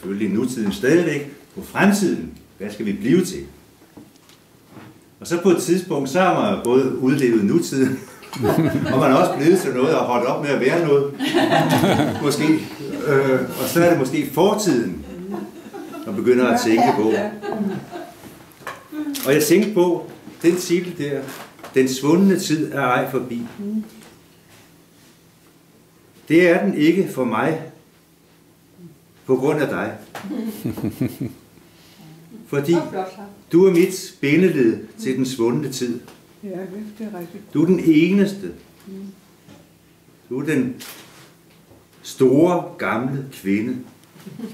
selvfølgelig nutiden stadigvæk på fremtiden. Hvad skal vi blive til? Og så på et tidspunkt, så har man både udlevet nutiden, og man er også blevet til noget og holdt op med at være noget. Måske. Og så er det måske fortiden, man begynder at tænke på. Og jeg tænkte på, den titel der, den svundne tid er ej forbi. Det er den ikke for mig, på grund af dig. Fordi du er mit bindeled til den svundne tid. Ja, det er rigtigt. Du er den eneste. Du er den store, gamle kvinde.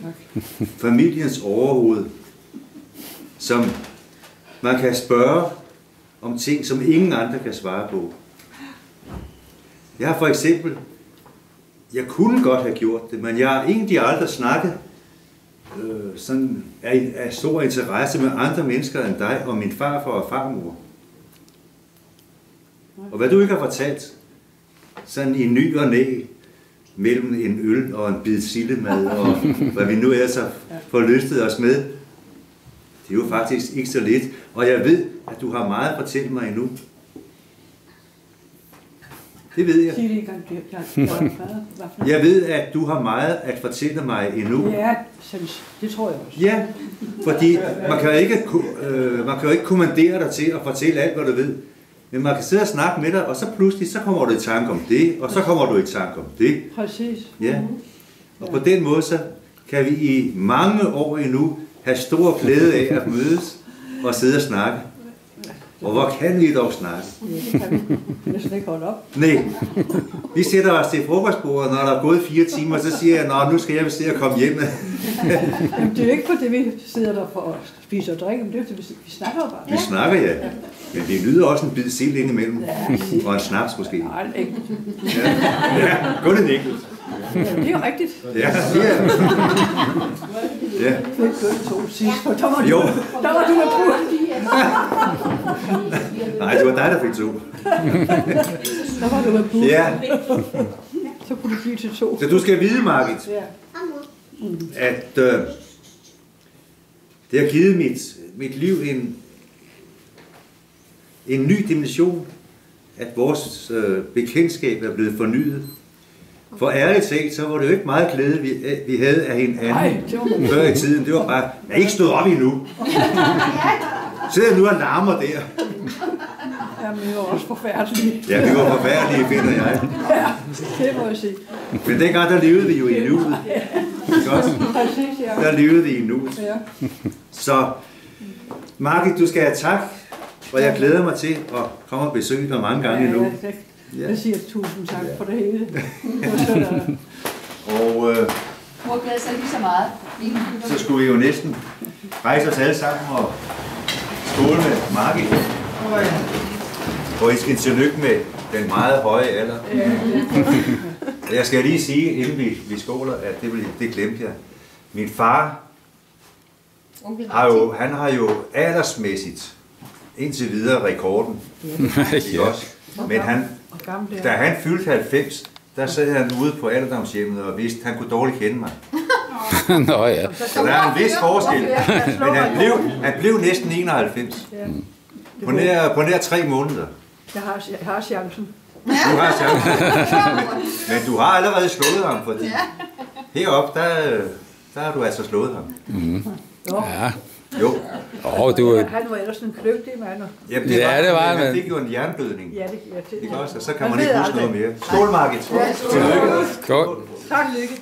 Tak. Familiens overhoved, som man kan spørge om ting, som ingen andre kan svare på. Jeg har for eksempel, jeg kunne godt have gjort det, men jeg har egentlig aldrig snakket sådan af stor interesse med andre mennesker end dig og min farfar og farmor. Og hvad du ikke har fortalt, sådan i ny og næ, mellem en øl og en bid sillemad, og hvad vi nu ellers har forlystet os med, det er jo faktisk ikke så lidt. Og jeg ved, at du har meget at fortælle mig endnu. Det ved jeg. Sig det engang. Jeg ved, at du har meget at fortælle mig endnu. Ja, det tror jeg også. Ja, fordi man kan jo ikke kommandere dig til at fortælle alt, hvad du ved. Men man kan sidde og snakke med dig, og så pludselig, så kommer du i tanke om det, og så kommer du i tanke om det. Præcis. Ja. Og på den måde, så kan vi i mange år endnu have stor glæde af at mødes og sidde og snakke. Og hvor kan vi dog snakke? Ja, det kan vi næsten ikke holde op. Nej. Vi sætter os til frokostbordet, når der er gået 4 timer, så siger jeg, nå, nu skal jeg se at komme hjem. Jamen, det er jo ikke fordi vi sidder der for at spise og drikke, men det er fordi vi snakker bare. Vi snakker, ja. Men vi lyder også en bid sild indimellem. Ja. Og en snaps måske. Nej, en enkelt. Ja, kun en enkelt. Ja, det er jo rigtigt. Ja, det er. Ja. Der var du med brug. Nej, det var dig, der fik 2. Der var du med brug. Ja. Så kunne du blive til 2. Så du skal vide, Margit, at det har givet mit liv en ny dimension, at vores bekendtskab er blevet fornyet. For ærligt talt, så var det jo ikke meget glæde, vi havde af hinanden før i tiden. Det var bare, jeg er ikke stået op endnu. Sidder nu og larmer der. Jamen, vi var også forfærdelige. Ja, vi var forfærdelige, finder jeg. Ja, det må jeg sige. Men dengang, der levede vi jo i nuet. Ikke også? Præcis, ja. Der levede vi i nuet. Ja. Så, Margit, du skal have tak, og jeg glæder mig til at komme og besøge dig mange gange endnu. Jeg siger tusind tak for det hele. Og Mor glæder sig lige så meget. så skulle vi jo næsten rejse os alle sammen og skåle med Margit. Og I skal tillykke med den meget høje alder. Jeg skal lige sige, inden vi skåler, at det glemte jeg. Min far, han har jo aldersmæssigt indtil videre rekorden. Ikke også? Men da han fyldte 90, der sad han ude på alderdomshjemmet og vidste, at han kunne dårligt kende mig. Nå ja. Så der er en vis forskel. Men han blev næsten 91. På nær 3 måneder. Jeg har chancen. Du har chancen. Men du har allerede slået ham, fordi heroppe, der har du altså slået ham. Ja. Jo. Han var ellers en kløgtig mand. Jamen, det var han. Han fik jo en hjerneblødning. Ja, det ikke også? Og så kan man ikke huske noget mere. Skål, Margit. Skål. Tak, Lykke.